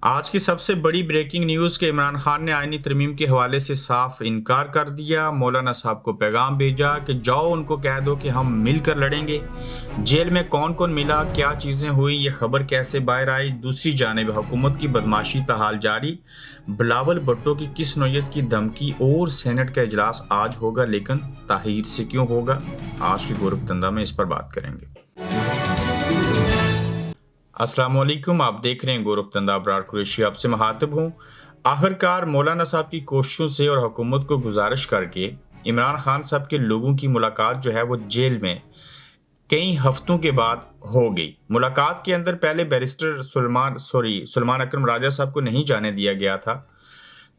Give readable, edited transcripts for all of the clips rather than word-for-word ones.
آج کی سب سے بڑی بریکنگ نیوز کہ عمران خان نے آئینی ترمیم کے حوالے سے صاف انکار کر دیا۔ مولانا صاحب کو پیغام بھیجا کہ جاؤ ان کو کہہ دو کہ ہم مل کر لڑیں گے۔ جیل میں کون کون ملا، کیا چیزیں ہوئی، یہ خبر کیسے باہر آئی۔ دوسری جانب حکومت کی بدماشی تاحال جاری، بلاول بھٹو کی کس نوعیت کی دھمکی، اور سینٹ کا اجلاس آج ہوگا لیکن تاخیر سے کیوں ہوگا، آج کی گورکھتندہ میں اس پر بات کریں گے۔ السلام علیکم، آپ دیکھ رہے ہیں گورکھتندہ ابرار قریشی، آپ سے مخاطب ہوں۔ آخرکار مولانا صاحب کی کوششوں سے اور حکومت کو گزارش کر کے عمران خان صاحب کے لوگوں کی ملاقات جو ہے وہ جیل میں کئی ہفتوں کے بعد ہو گئی۔ ملاقات کے اندر پہلے بیرسٹر سلمان اکرم راجہ صاحب کو نہیں جانے دیا گیا تھا،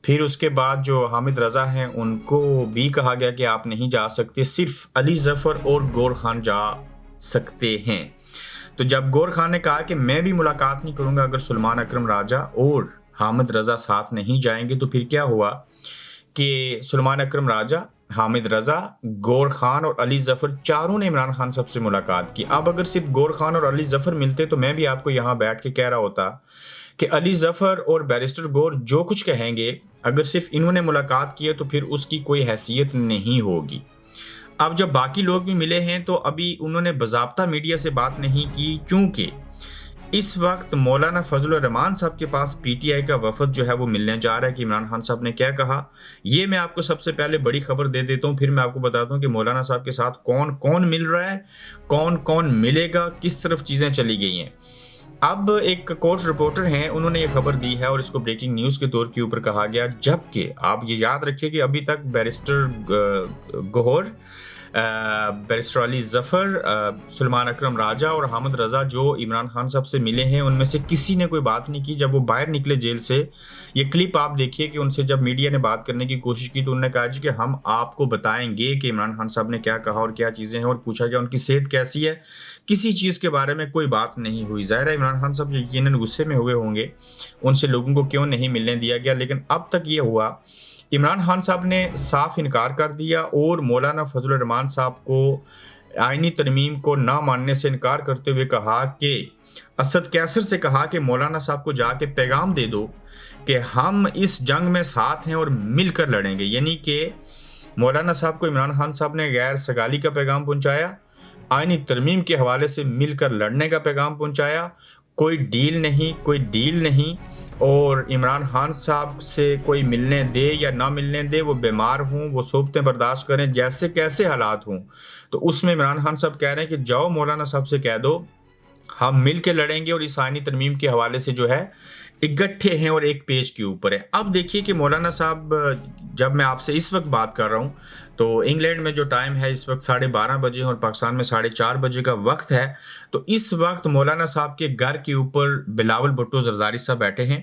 پھر اس کے بعد جو حامد رضا ہیں ان کو بھی کہا گیا کہ آپ نہیں جا سکتے، صرف علی ظفر اور گور خان جا سکتے ہیں۔ تو جب گور خان نے کہا کہ میں بھی ملاقات نہیں کروں گا اگر سلمان اکرم راجہ اور حامد رضا ساتھ نہیں جائیں گے، تو پھر کیا ہوا کہ سلمان اکرم راجہ، حامد رضا، گور خان اور علی ظفر چاروں نے عمران خان صاحب سے ملاقات کی۔ اب اگر صرف گور خان اور علی ظفر ملتے تو میں بھی آپ کو یہاں بیٹھ کے کہہ رہا ہوتا کہ علی ظفر اور بیرسٹر گور جو کچھ کہیں گے، اگر صرف انہوں نے ملاقات کی ہے تو پھر اس کی کوئی حیثیت نہیں ہوگی۔ اب جب باقی لوگ بھی ملے ہیں تو ابھی انہوں نے باضابطہ میڈیا سے بات نہیں کی، کیونکہ اس وقت مولانا فضل الرحمان صاحب کے پاس پی ٹی آئی کا وفد جو ہے وہ ملنے جا رہا ہے کہ عمران خان صاحب نے کیا کہا۔ یہ میں آپ کو سب سے پہلے بڑی خبر دے دیتا ہوں، پھر میں آپ کو بتاتا ہوں کہ مولانا صاحب کے ساتھ کون کون مل رہا ہے، کون کون ملے گا، کس طرف چیزیں چلی گئی ہیں۔ اب ایک کورٹ رپورٹر ہیں، انہوں نے یہ خبر دی ہے اور اس کو بریکنگ نیوز کے طور کے اوپر کہا گیا، جبکہ آپ یہ یاد رکھیے کہ ابھی تک بیرسٹر گوہر، بیرسٹر علی ظفر، سلمان اکرم راجہ اور حامد رضا جو عمران خان صاحب سے ملے ہیں، ان میں سے کسی نے کوئی بات نہیں کی۔ جب وہ باہر نکلے جیل سے، یہ کلپ آپ دیکھیے کہ ان سے جب میڈیا نے بات کرنے کی کوشش کی تو انہوں نے کہا جی کہ ہم آپ کو بتائیں گے کہ عمران خان صاحب نے کیا کہا اور کیا چیزیں ہیں، اور پوچھا گیا ان کی صحت کیسی ہے۔ کسی چیز کے بارے میں کوئی بات نہیں ہوئی۔ ظاہر ہے عمران خان صاحب یقیناً غصے میں ہوئے ہوں گے، ان سے لوگوں کو کیوں نہیں ملنے دیا گیا، لیکن اب تک یہ ہوا عمران خان صاحب نے صاف انکار کر دیا اور مولانا فضل الرحمان صاحب کو آئینی ترمیم کو نہ ماننے سے انکار کرتے ہوئے کہا کہ اسد کیسر سے کہا کہ مولانا صاحب کو جا کے پیغام دے دو کہ ہم اس جنگ میں ساتھ ہیں اور مل کر لڑیں گے۔ یعنی کہ مولانا صاحب کو عمران خان صاحب نے غیر سگالی کا پیغام پہنچایا، آئینی ترمیم کے حوالے سے مل کر لڑنے کا پیغام پہنچایا، کوئی ڈیل نہیں، اور عمران خان صاحب سے کوئی ملنے دے یا نہ ملنے دے، وہ بیمار ہوں، وہ صحبتیں برداشت کریں، جیسے کیسے حالات ہوں۔ تو اس میں عمران خان صاحب کہہ رہے ہیں کہ جاؤ مولانا صاحب سے کہہ دو ہم مل کے لڑیں گے، اور اس آئینی ترمیم کے حوالے سے جو ہے اکٹھے ہیں اور ایک پیج کے اوپر ہے۔ اب دیکھیے کہ مولانا صاحب، جب میں آپ سے اس وقت بات کر رہا ہوں تو انگلینڈ میں جو ٹائم ہے اس وقت 12:30 بجے اور پاکستان میں 4:30 بجے کا وقت ہے، تو اس وقت مولانا صاحب کے گھر کے اوپر بلاول بھٹو زرداری صاحب بیٹھے ہیں۔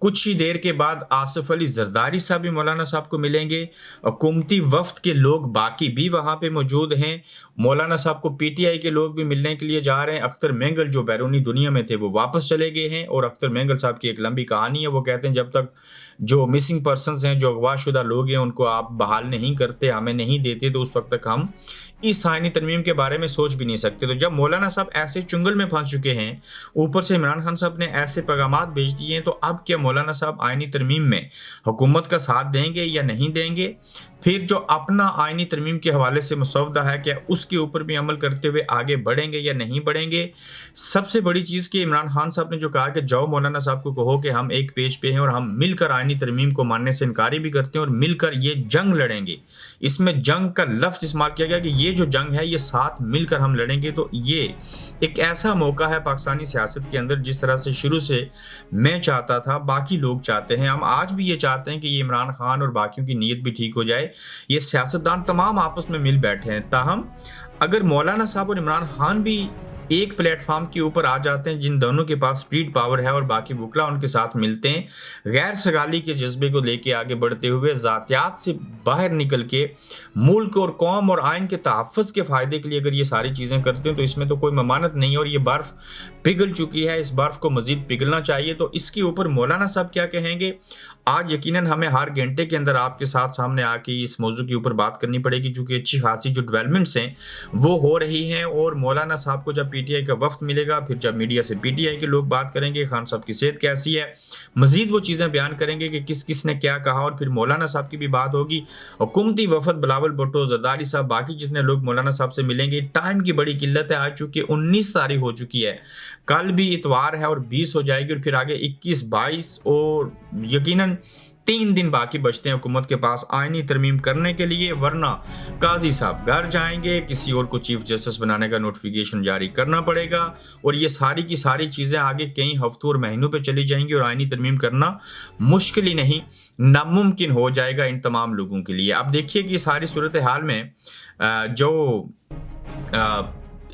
کچھ ہی دیر کے بعد آصف علی زرداری صاحب بھی مولانا صاحب کو ملیں گے، حکومتی وفد کے لوگ باقی بھی وہاں پہ موجود ہیں، مولانا صاحب کو پی ٹی آئی کے لوگ بھی ملنے کے لیے جا رہے ہیں۔ اختر مینگل جو بیرونی دنیا میں تھے وہ واپس چلے گئے ہیں، اور اختر مینگل صاحب کی ایک لمبی کہانی ہے، وہ کہتے ہیں جب تک جو مسنگ پرسنز ہیں، جو اغوا شدہ لوگ ہیں، ان کو آپ بحال نہیں کرتے، ہمیں نہیں دیتے، تو اس وقت تک ہم اس آئینی ترمیم کے بارے میں سوچ بھی نہیں سکتے۔ تو جب مولانا صاحب ایسے چنگل میں پھنس چکے ہیں، اوپر سے عمران خان صاحب نے ایسے پیغامات بھیج دیے ہیں، تو اب کیا مولانا صاحب آئینی ترمیم میں حکومت کا ساتھ دیں گے یا نہیں دیں گے؟ پھر جو اپنا آئینی ترمیم کے حوالے سے مسودہ ہے، کیا اس کے اوپر بھی عمل کرتے ہوئے آگے بڑھیں گے یا نہیں بڑھیں گے؟ سب سے بڑی چیز کہ عمران خان صاحب نے جو کہا کہ جاؤ مولانا صاحب کو کہو کہ ہم ایک پیج پہ ہیں اور ہم مل کر آئینی ترمیم کو ماننے سے انکاری بھی کرتے ہیں اور مل کر یہ جنگ لڑیں گے۔ اس میں جنگ کا لفظ استعمال کیا گیا کہ یہ جو جنگ ہے یہ ساتھ مل کر ہم لڑیں گے۔ تو یہ ایک ایسا موقع ہے پاکستانی سیاست کے اندر، جس طرح سے شروع سے میں چاہتا تھا، باقی لوگ چاہتے ہیں، ہم آج بھی یہ چاہتے ہیں کہ یہ عمران خان اور باقیوں کی نیت بھی ٹھیک ہو جائے، یہ سیاستدان تمام آپس میں مل بیٹھے ہیں۔ تاہم اگر مولانا صاحب اور عمران خان بھی ایک پلیٹ فارم کے اوپر آ جاتے ہیں، جن دونوں کے پاس اسٹریٹ پاور ہے اور باقی وکلا ان کے ساتھ ملتے ہیں، غیر سگالی کے جذبے کو لے کے آگے بڑھتے ہوئے، ذاتیات سے باہر نکل کے ملک اور قوم اور آئین کے تحفظ کے فائدے کے لیے اگر یہ ساری چیزیں کرتے ہیں، تو اس میں تو کوئی ممانعت نہیں ہے، اور یہ برف پگھل چکی ہے، اس برف کو مزید پگھلنا چاہیے۔ تو اس کے اوپر مولانا صاحب کیا کہیں گے، آج یقیناً ہمیں ہر گھنٹے کے اندر آپ کے ساتھ سامنے آ کے اس موضوع کے اوپر بات کرنی پڑے گی، چونکہ اچھی خاصی جو ڈیولپمنٹس ہیں وہ ہو رہی ہیں، اور مولانا صاحب کو جب پی ٹی آئی کا وفد ملے گا، پھر جب میڈیا سے پی ٹی آئی کے لوگ بات کریں گے خان صاحب کی صحت کیسی ہے، مزید وہ چیزیں بیان کریں گے کہ کس کس نے کیا کہا، اور پھر مولانا صاحب کی بھی بات ہوگی، حکومتی وفد بلاول بھٹو، زرداری صاحب، باقی جتنے لوگ مولانا صاحب سے ملیں گے۔ ٹائم کی بڑی قلت ہے، آج چونکہ 19 تاریخ ہو چکی ہے، کل بھی اتوار ہے اور 20 ہو جائے گی، اور پھر آگے 21، 22 اور یقیناً 3 دن باقی بچتے ہیں حکومت کے پاس آئینی ترمیم کرنے کے لیے، ورنہ قاضی صاحب گھر جائیں گے، کسی اور کو چیف جسٹس بنانے کا نوٹیفیکیشن جاری کرنا پڑے گا، اور یہ ساری کی ساری چیزیں آگے کئی ہفتوں اور مہینوں پہ چلی جائیں گی، اور آئینی ترمیم کرنا مشکل ہی نہیں ناممکن ہو جائے گا ان تمام لوگوں کے لیے۔ اب دیکھیے کہ ساری صورتحال میں جو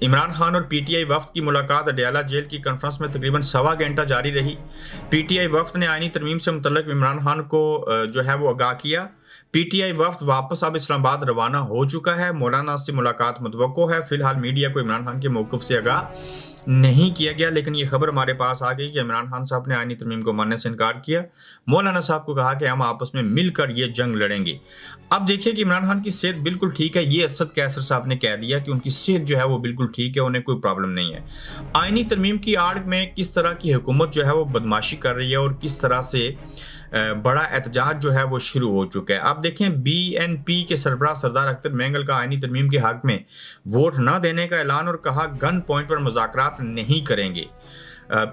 عمران خان اور پی ٹی آئی وفد کی ملاقات اڈیالہ جیل کی کانفرنس میں تقریباً 1.25 گھنٹہ جاری رہی۔ پی ٹی آئی وفد نے آئینی ترمیم سے متعلق عمران خان کو جو ہے وہ آگاہ کیا۔ پی ٹی آئی وفد واپس اب اسلام آباد روانہ ہو چکا ہے، مولانا سے ملاقات متوقع ہے۔ فی الحال میڈیا کو عمران خان کے موقف سے آگاہ نہیں کیا گیا، لیکن یہ خبر ہمارے پاس آ گئی کہ عمران خان صاحب نے آئینی ترمیم کو ماننے سے انکار کیا، مولانا صاحب کو کہا کہ ہم آپس میں مل کر یہ جنگ لڑیں گے۔ اب دیکھیں کہ عمران خان کی صحت بالکل ٹھیک ہے، یہ اسد کیسر صاحب نے کہہ دیا کہ ان کی صحت جو ہے وہ بالکل ٹھیک ہے، انہیں کوئی پرابلم نہیں ہے۔ آئینی ترمیم کی آڑ میں کس طرح کی حکومت جو ہے وہ بدماشی کر رہی ہے اور کس طرح سے بڑا احتجاج جو ہے وہ شروع ہو چکا ہے۔ اب دیکھیں بی این پی کے سربراہ سردار اختر مینگل کا آئینی ترمیم کے حق میں ووٹ نہ دینے کا اعلان، اور کہا گن پوائنٹ پر مذاکرات نہیں کریں گے۔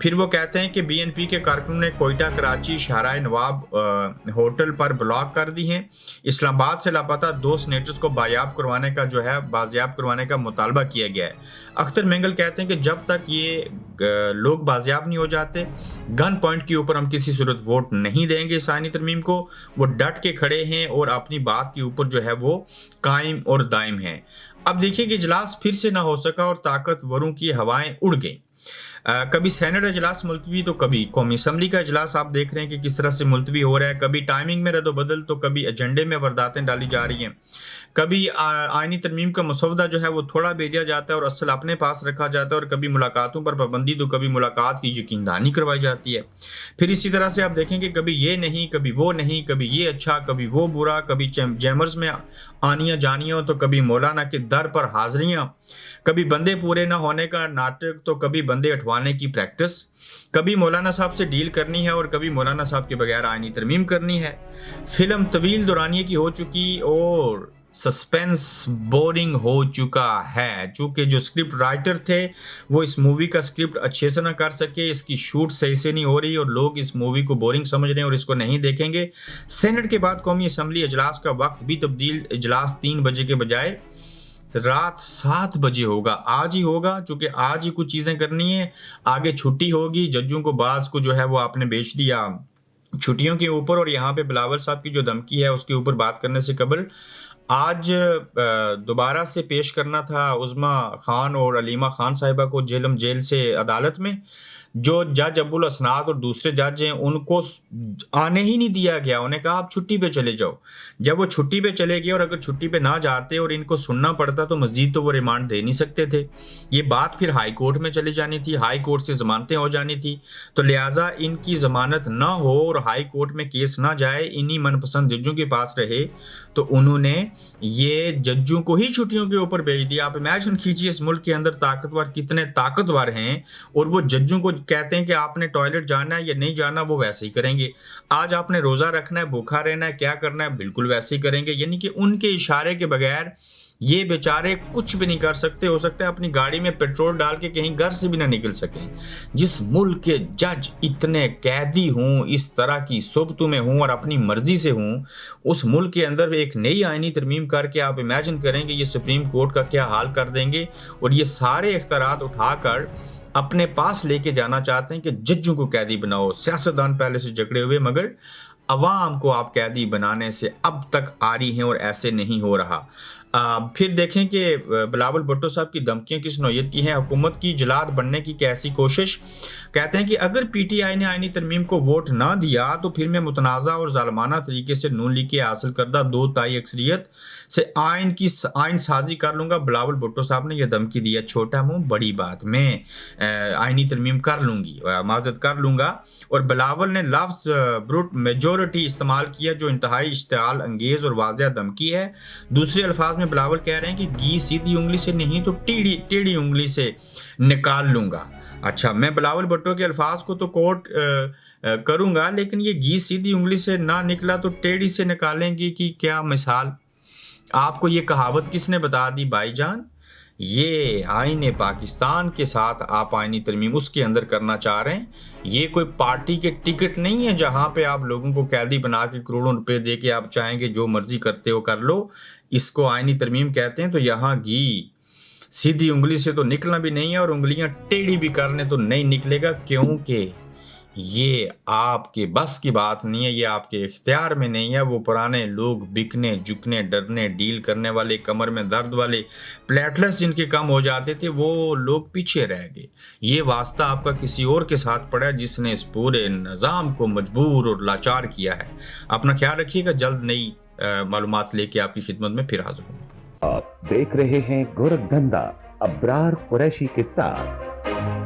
پھر وہ کہتے ہیں کہ بی این پی کے کارکنوں نے کوئٹہ کراچی شاہراہ نواب ہوٹل پر بلاک کر دی ہیں۔ اسلام آباد سے لاپتہ 2 سینیٹرز کو بازیاب کروانے کا مطالبہ کیا گیا ہے۔ اختر مینگل کہتے ہیں کہ جب تک یہ لوگ بازیاب نہیں ہو جاتے، گن پوائنٹ کے اوپر ہم کسی صورت ووٹ نہیں دیں گے اس آئینی ترمیم کو۔ وہ ڈٹ کے کھڑے ہیں اور اپنی بات کے اوپر جو ہے وہ قائم اور دائم ہیں۔ اب دیکھیے کہ اجلاس پھر سے نہ ہو سکا اور طاقتوروں کی ہوائیں اڑ گئیں۔ کبھی سینٹ اجلاس ملتوی تو کبھی قومی اسمبلی کا اجلاس آپ دیکھ رہے ہیں کہ کس طرح سے ملتوی ہو رہا ہے، کبھی ٹائمنگ میں رد و بدل تو کبھی ایجنڈے میں وارداتیں ڈالی جا رہی ہیں، کبھی آئینی ترمیم کا مسودہ جو ہے وہ تھوڑا بھیجا جاتا ہے اور اصل اپنے پاس رکھا جاتا ہے، اور کبھی ملاقاتوں پر پابندی تو کبھی ملاقات کی یقین دہانی کروائی جاتی ہے۔ پھر اسی طرح سے آپ دیکھیں کہ کبھی یہ نہیں، کبھی وہ نہیں، کبھی یہ اچھا، کبھی وہ برا، کبھی چیمبرز میں آنیاں جانیاں تو کبھی مولانا کے در پر حاضریاں، کبھی بندے پورے نہ ہونے کا ناٹک تو کبھی بندے اٹھوانے کی پریکٹس، کبھی مولانا صاحب سے ڈیل کرنی ہے اور کبھی مولانا صاحب کے بغیر آئینی ترمیم کرنی ہے۔ فلم طویل دورانیے کی ہو چکی اور سسپینس بورنگ ہو چکا ہے، چونکہ جو سکرپٹ رائٹر تھے وہ اس مووی کا سکرپٹ اچھے سے نہ کر سکے، اس کی شوٹ صحیح سے نہیں ہو رہی اور لوگ اس مووی کو بورنگ سمجھ رہے ہیں اور اس کو نہیں دیکھیں گے۔ سینٹ کے بعد قومی اسمبلی اجلاس کا وقت بھی تبدیل، اجلاس 3 بجے کے بجائے رات 7 بجے ہوگا، آج ہی ہوگا، چونکہ آج ہی کچھ چیزیں کرنی ہیں، آگے چھٹی ہوگی، ججوں کو بعض کو جو ہے وہ آپ نے بیچ دیا چھٹیوں کے اوپر، اور یہاں پہ بلاول صاحب کی جو دھمکی ہے اس کے اوپر بات کرنے سے قبل آج دوبارہ سے پیش کرنا تھا عظما خان اور علیمہ خان صاحبہ کو جیلم جیل سے عدالت میں۔ جو جج ابو الاسناد اور دوسرے جج ہیں ان کو آنے ہی نہیں دیا گیا، انہیں کہا آپ چھٹی پہ چلے جاؤ۔ جب وہ چھٹی پہ چلے گئے اور اگر چھٹی پہ نہ جاتے اور ان کو سننا پڑتا تو مزید تو وہ ریمانڈ دے نہیں سکتے تھے، یہ بات پھر ہائی کورٹ میں چلی جانی تھی، ہائی کورٹ سے ضمانتیں ہو جانی تھی، تو لہٰذا ان کی ضمانت نہ ہو اور ہائی کورٹ میں کیس نہ جائے، انہی من پسند ججوں کے پاس رہے، تو انہوں نے یہ ججوں کو ہی چھٹیوں کے اوپر بھیج دیا۔ آپ امیجن کیجئے اس ملک کے اندر طاقتور کتنے طاقتور ہیں، اور وہ ججوں کو کہتے ہیں کہ آپ نے ٹوائلٹ جانا ہے یا نہیں جانا وہ ویسے ہی کریں گے، آج آپ نے روزہ رکھنا ہے، بھوکھا رہنا ہے، کیا کرنا ہے بالکل ویسے ہی کریں گے، یعنی کہ ان کے اشارے کے بغیر یہ بیچارے کچھ بھی نہیں کر سکتے۔ ہو سکتا ہے اپنی گاڑی میں پیٹرول ڈال کے کہیں گھر سے بھی نہ نکل سکیں۔ جس ملک کے جج اتنے قیدی ہوں، اس طرح کی صحبتوں میں ہوں اور اپنی مرضی سے ہوں، اس ملک کے اندر ایک نئی آئینی ترمیم کر کے آپ امیجن کریں گے یہ سپریم کورٹ کا کیا حال کر دیں گے، اور یہ سارے اختیارات اٹھا کر اپنے پاس لے کے جانا چاہتے ہیں کہ ججوں کو قیدی بناؤ۔ سیاستدان پہلے سے جھگڑے ہوئے، مگر عوام کو آپ قیدی بنانے سے اب تک آری ہیں اور ایسے نہیں ہو رہا۔ پھر دیکھیں کہ بلاول بھٹو صاحب کی دھمکیاں کس نوعیت کی ہیں، حکومت کی جلاد بننے کی کیسی کوشش۔ کہتے ہیں کہ اگر پی ٹی آئی نے آئینی ترمیم کو ووٹ نہ دیا تو پھر میں متنازع اور ظالمانہ طریقے سے نون لیگ کی حاصل کردہ 2 تہائی اکثریت سے آئین سازی کر لوں گا۔ بلاول بھٹو صاحب نے یہ دھمکی دی ہے، چھوٹا منہ بڑی بات، میں آئینی ترمیم کر لوں گی، معذرت کر لوں گا۔ اور بلاول نے لفظ بروٹ میجورٹی میجورٹی استعمال کیا جو انتہائی اشتعال انگیز اور واضح دھمکی ہے۔ دوسرے الفاظ میں بلاول کہہ رہے ہیں کہ گھی سیدھی انگلی سے نہیں تو ٹیڑھی انگلی سے نکال لوں گا۔ اچھا، میں بلاول بھٹو کے الفاظ کو تو کوٹ کروں گا، لیکن یہ گھی سیدھی انگلی سے نہ نکلا تو ٹیڑھی سے نکالیں گے کی کیا مثال؟ آپ کو یہ کہاوت کس نے بتا دی بھائی جان؟ یہ آئین پاکستان کے ساتھ آپ آئینی ترمیم اس کے اندر کرنا چاہ رہے ہیں۔ یہ کوئی پارٹی کے ٹکٹ نہیں ہے جہاں پہ آپ لوگوں کو قیدی بنا کے کروڑوں روپے دے کے آپ چاہیں گے جو مرضی کرتے ہو کر لو۔ اس کو آئینی ترمیم کہتے ہیں۔ تو یہاں گھی سیدھی انگلی سے تو نکلنا بھی نہیں ہے اور انگلیاں ٹیڑھی بھی کرنے تو نہیں نکلے گا، کیونکہ یہ آپ کے بس کی بات نہیں ہے، یہ آپ کے اختیار میں نہیں ہے۔ وہ پرانے لوگ بکنے جھکنے ڈرنے ڈیل کرنے والے، کمر میں درد والے، پلیٹلس جن کے کم ہو جاتے تھے، وہ لوگ پیچھے رہ گئے۔ یہ واسطہ آپ کا کسی اور کے ساتھ پڑا ہے جس نے اس پورے نظام کو مجبور اور لاچار کیا ہے۔ اپنا خیال رکھیے گا، جلد نئی معلومات لے کے آپ کی خدمت میں پھر حاضر ہوں۔ آپ دیکھ رہے ہیں گورکھ دھندا ابرار قریشی کے ساتھ۔